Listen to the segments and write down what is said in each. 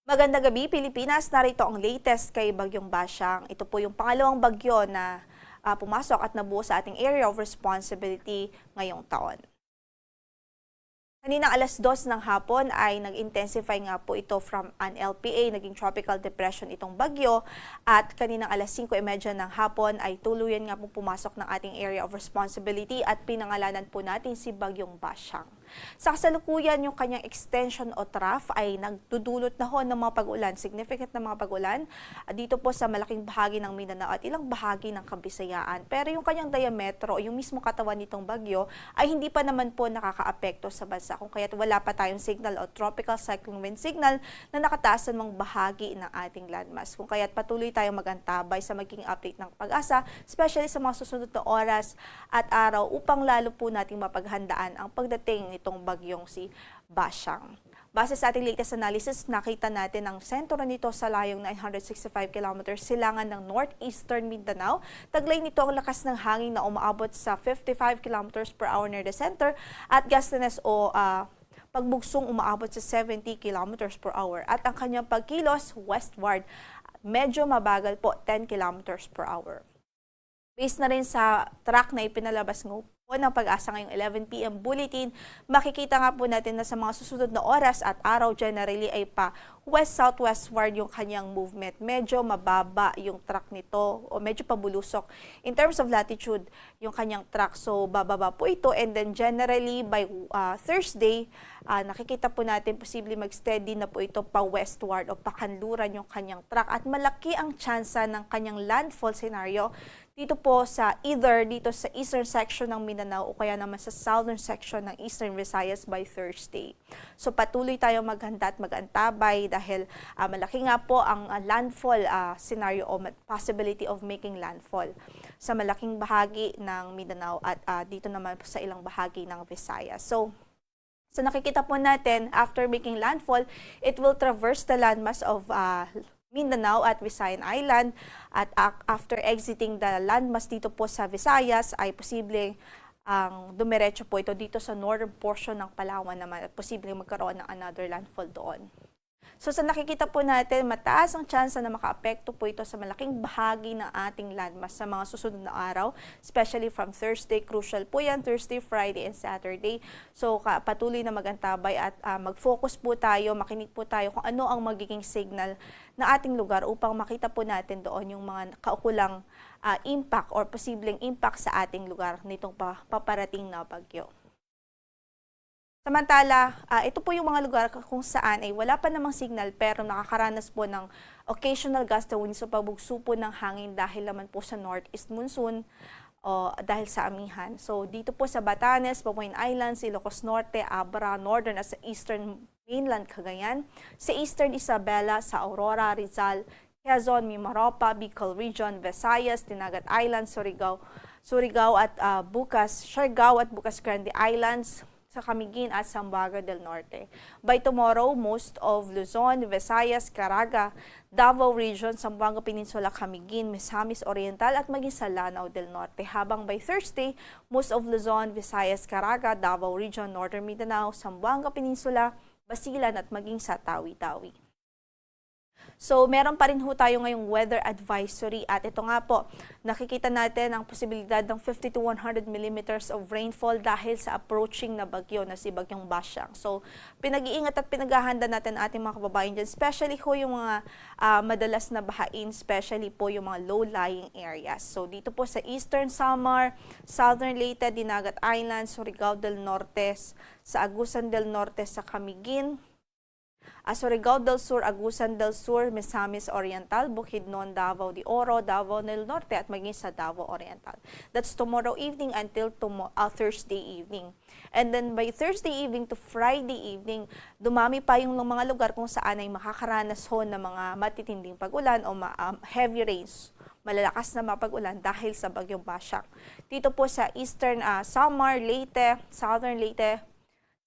Magandang gabi, Pilipinas. Narito ang latest kay Bagyong Basyang. Ito po yung pangalawang bagyo na pumasok at nabuo sa ating area of responsibility ngayong taon. Kaninang alas 2 ng hapon ay nag-intensify nga po ito from an LPA, naging tropical depression itong bagyo, at kaninang alas 5:30 ng hapon ay tuluyan nga po pumasok ng ating area of responsibility at pinangalanan po natin si Bagyong Basyang. Sa kasalukuyan, yung kanyang extension o trough ay nagdudulot na ho ng mga pag-ulan, significant na mga pag-ulan dito po sa malaking bahagi ng Mindanao at ilang bahagi ng Kabisayaan. Pero yung kanyang diametro, yung mismo katawan nitong bagyo ay hindi pa naman po nakakaapekto sa bansa, kung kaya't wala pa tayong signal o tropical cyclone wind signal na nakataas sa mga bahagi ng ating landmass. Kung kaya't patuloy tayong magantabay sa magiging update ng Pag-asa, especially sa mga susunod na oras at araw upang lalo po nating mapaghandaan ang pagdating itong bagyong si Basyang. Base sa ating latest analysis, nakita natin ang sentro nito sa layong 965 kilometers silangan ng northeastern Mindanao. Taglay nito ang lakas ng hangin na umaabot sa 55 kilometers per hour near the center at gustiness o pagbugsong umaabot sa 70 kilometers per hour. At ang kanyang pagkilos westward, medyo mabagal po, 10 kilometers per hour. Based na rin sa track na ipinalabas ng Pag-asa ngayong 11 p.m. bulletin, makikita nga po natin na sa mga susunod na oras at araw generally ay pa west-southwestward yung kanyang movement. Medyo mababa yung track nito o medyo pabulusok in terms of latitude yung kanyang track. So bababa po ito, and then generally by Thursday, nakikita po natin posibleng mag-steady na po ito pa westward o pakanluran yung kanyang track, at malaki ang tsansa ng kanyang landfall scenario dito po sa either dito sa eastern section ng Mindanao o kaya naman sa southern section ng Eastern Visayas by Thursday. So patuloy tayong maghanda at mag-antabay dahil malaki nga po ang landfall scenario o possibility of making landfall sa malaking bahagi ng Mindanao at dito naman po sa ilang bahagi ng Visayas. So nakikita po natin, after making landfall, it will traverse the landmass of Mindanao at Visayan Island, at after exiting the landmass dito po sa Visayas ay posibleng dumiretso po ito dito sa northern portion ng Palawan naman at posibleng magkaroon ng another landfall doon. So sa nakikita po natin, mataas ang tsansa na makaapekto po ito sa malaking bahagi ng ating landmass sa mga susunod na araw, especially from Thursday. Crucial po yan, Thursday, Friday, and Saturday. So patuloy na magantabay at mag-focus po tayo, makinig po tayo kung ano ang magiging signal na ating lugar upang makita po natin doon yung mga kaukulang impact or posibleng impact sa ating lugar nitong paparating na bagyo. Samantala, ito po yung mga lugar kung saan ay wala pa namang signal pero nakakaranas po ng occasional gust of wind, so pabugso po ng hangin dahil naman po sa northeast monsoon o dahil sa amihan. So dito po sa Batanes, Papuan Islands, Ilocos Norte, Abra, Northern at sa Eastern Mainland Cagayan, sa Eastern Isabela, sa Aurora, Rizal, Quezon, Mimaropa, Bicol Region, Visayas, Dinagat Islands, Surigao at Siargao at Bukas Grande Islands, sa Camiguin at Zamboanga del Norte. By tomorrow, most of Luzon, Visayas, Caraga, Davao Region, Zamboanga Peninsula, Camiguin, Misamis Oriental at maging sa Lanao del Norte. Habang by Thursday, most of Luzon, Visayas, Caraga, Davao Region, Northern Mindanao, Zamboanga Peninsula, Basilan at maging sa Tawi-Tawi. So meron pa rin ho tayo ngayong weather advisory, at ito nga po, nakikita natin ang posibilidad ng 50 to 100 millimeters of rainfall dahil sa approaching na bagyo na si Bagyong Basyang. So pinag-iingat at pinaghahanda natin ating mga kababayan dyan, especially ho yung mga madalas na bahain, especially po yung mga low-lying areas. So dito po sa Eastern Samar, Southern Leyte, Dinagat Islands, Surigao del Norte, sa Agusan del Norte, sa Camiguin, Surigao del Sur, Agusan del Sur, Misamis Oriental, Bukidnon, Davao de Oro, Davao del Norte at maging sa Davao Oriental. That's tomorrow evening until Thursday evening. And then by Thursday evening to Friday evening, dumami pa yung mga lugar kung saan ay makakaranas ho ng mga matitinding pag-ulan o heavy rains, malalakas na mapag-ulan dahil sa Bagyong Basyang. Dito po sa Eastern Samar, Leyte, Southern Leyte,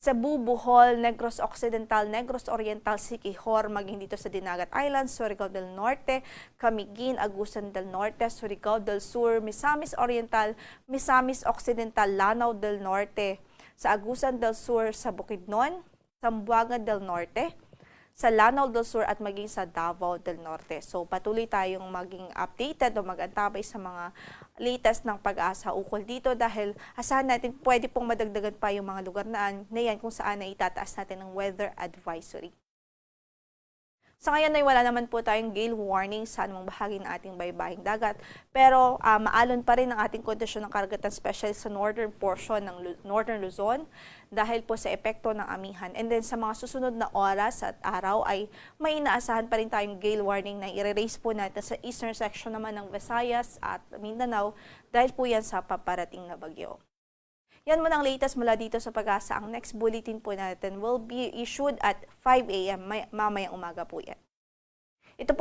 Cebu, Bohol, Negros Occidental, Negros Oriental, Siquijor, maging dito sa Dinagat Islands, Surigao del Norte, Camiguin, Agusan del Norte, Surigao del Sur, Misamis Oriental, Misamis Occidental, Lanao del Norte, sa Agusan del Sur, sa Bukidnon, Zamboanga del Norte, sa Lanao del Sur at maging sa Davao del Norte. So patuloy tayong maging updated o mag-antabay sa mga latest ng pag-asa ukol dito dahil asahan natin pwede pong madagdagan pa yung mga lugar na yan kung saan na itataas natin ng weather advisory. Sa ngayon ay wala naman po tayong gale warning sa anumang bahagi ng ating baybaying dagat. Pero maalon pa rin ang ating kondisyon ng karagatan, especially sa northern portion ng northern Luzon dahil po sa epekto ng amihan. And then sa mga susunod na oras at araw ay may inaasahan pa rin tayong gale warning na i-raise po natin sa eastern section naman ng Visayas at Mindanao dahil po yan sa paparating na bagyo. Yan muna ang latest mula dito sa Pag-asa. Ang next bulletin po natin will be issued at 5 a.m. Mamayang umaga po yan. Ito po